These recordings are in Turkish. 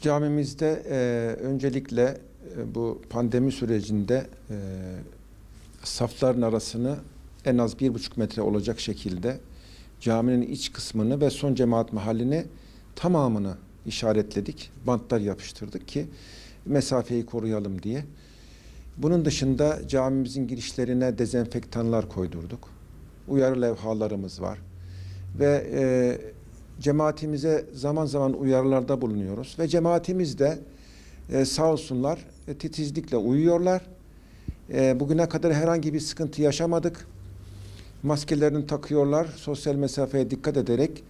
Camimizde öncelikle bu pandemi sürecinde safların arasını en az 1,5 metre olacak şekilde caminin iç kısmını ve son cemaat mahallini tamamını işaretledik. Bantlar yapıştırdık ki mesafeyi koruyalım diye. Bunun dışında camimizin girişlerine dezenfektanlar koydurduk. Uyarı levhalarımız var. Ve cemaatimize zaman zaman uyarılarda bulunuyoruz. Ve cemaatimiz de sağ olsunlar titizlikle uyuyorlar. Bugüne kadar herhangi bir sıkıntı yaşamadık. Maskelerini takıyorlar. Sosyal mesafeye dikkat ederek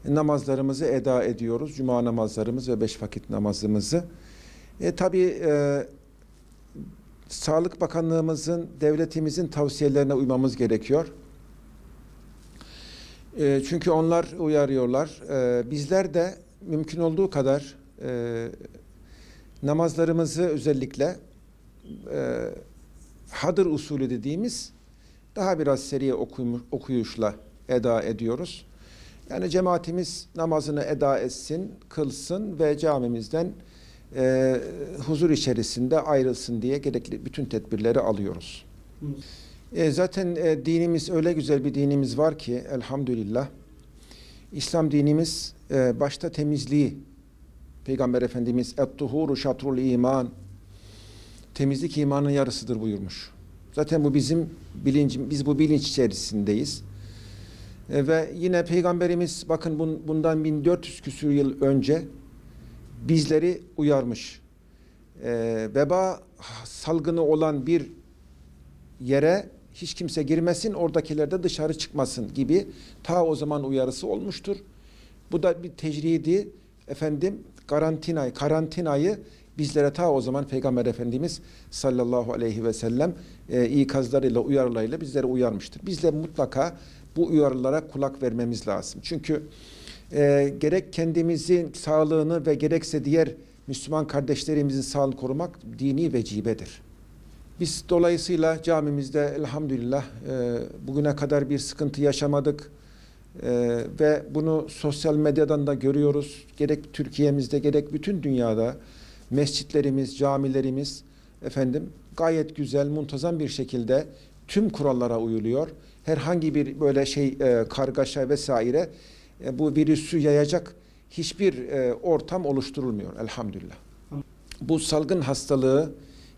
namazlarımızı eda ediyoruz. Cuma namazlarımız ve 5 vakit namazımızı. Tabii Sağlık Bakanlığımızın, devletimizin tavsiyelerine uymamız gerekiyor. Çünkü onlar uyarıyorlar. Bizler de mümkün olduğu kadar namazlarımızı özellikle hadır usulü dediğimiz daha biraz seri okuyuşla eda ediyoruz. Yani cemaatimiz namazını eda etsin, kılsın ve camimizden huzur içerisinde ayrılsın diye gerekli bütün tedbirleri alıyoruz. Zaten dinimiz öyle güzel bir dinimiz var ki elhamdülillah. İslam dinimiz başta temizliği, Peygamber Efendimiz "Et-tuhuru şatrul iman", temizlik imanın yarısıdır buyurmuş. Zaten bu bizim bilincimiz, biz bu bilinç içerisindeyiz. Ve yine Peygamberimiz bakın bundan 1400 küsur yıl önce bizleri uyarmış. Veba salgını olan bir yere hiç kimse girmesin, oradakiler de dışarı çıkmasın gibi ta o zaman uyarısı olmuştur. Bu da bir tecridi, karantinayı bizlere ta o zaman Peygamber Efendimiz sallallahu aleyhi ve sellem ikazlarıyla, uyarılarıyla bizlere uyarmıştır. Biz de mutlaka bu uyarılara kulak vermemiz lazım. Çünkü gerek kendimizin sağlığını ve gerekse diğer Müslüman kardeşlerimizin sağlığını korumak dini vecibedir. Biz dolayısıyla camimizde elhamdülillah bugüne kadar bir sıkıntı yaşamadık ve bunu sosyal medyadan da görüyoruz. Gerek Türkiye'mizde gerek bütün dünyada mescitlerimiz, camilerimiz gayet güzel, muntazam bir şekilde tüm kurallara uyuluyor. Herhangi bir böyle kargaşa vesaire bu virüsü yayacak hiçbir ortam oluşturulmuyor elhamdülillah. Bu salgın hastalığı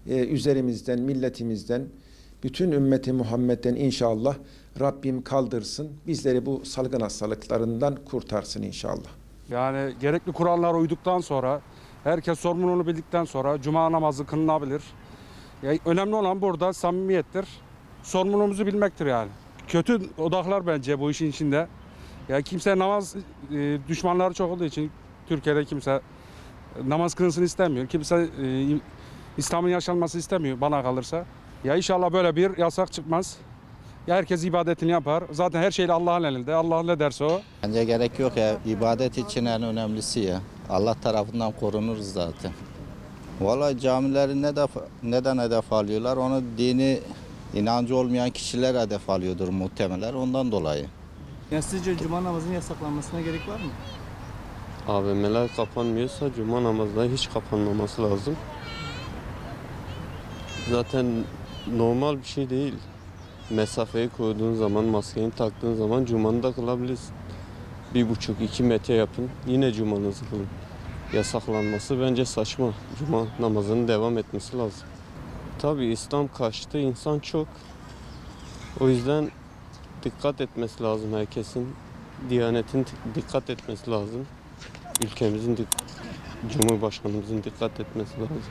üzerimizden, milletimizden, bütün ümmeti Muhammed'den inşallah Rabbim kaldırsın. Bizleri bu salgın hastalıklarından kurtarsın inşallah. Yani gerekli kurallara uyduktan sonra, herkes sorumluluğunu bildikten sonra cuma namazı kılınabilir. Yani önemli olan burada samimiyettir. Sorumluluğumuzu bilmektir yani. Kötü odaklar bence bu işin içinde. Yani kimse namaz düşmanları çok olduğu için Türkiye'de kimse namaz kılınsın istemiyor. Kimse İslam'ın yaşanmasını istemiyor bana kalırsa. Ya inşallah böyle bir yasak çıkmaz. Ya herkes ibadetini yapar. Zaten her şey Allah'ın elinde. Allah ne derse o. Bence gerek yok ya. İbadet için en önemlisi ya. Allah tarafından korunuruz zaten. Vallahi camileri neden hedef alıyorlar? Onu dini inancı olmayan kişiler hedef alıyordur muhtemelen ondan dolayı. Ya sizce cuma namazının yasaklanmasına gerek var mı? AVM'ler kapanmıyorsa cuma namazları hiç kapanmaması lazım. Zaten normal bir şey değil. Mesafeyi koyduğun zaman, maskeni taktığın zaman cumanı da kılabilirsin. 1,5-2 metre yapın, yine cumanızı kılın. Yasaklanması bence saçma. Cuma namazının devam etmesi lazım. Tabii İslam karşıtı insan çok. O yüzden dikkat etmesi lazım herkesin. Diyanetin dikkat etmesi lazım. Ülkemizin, Cumhurbaşkanımızın dikkat etmesi lazım.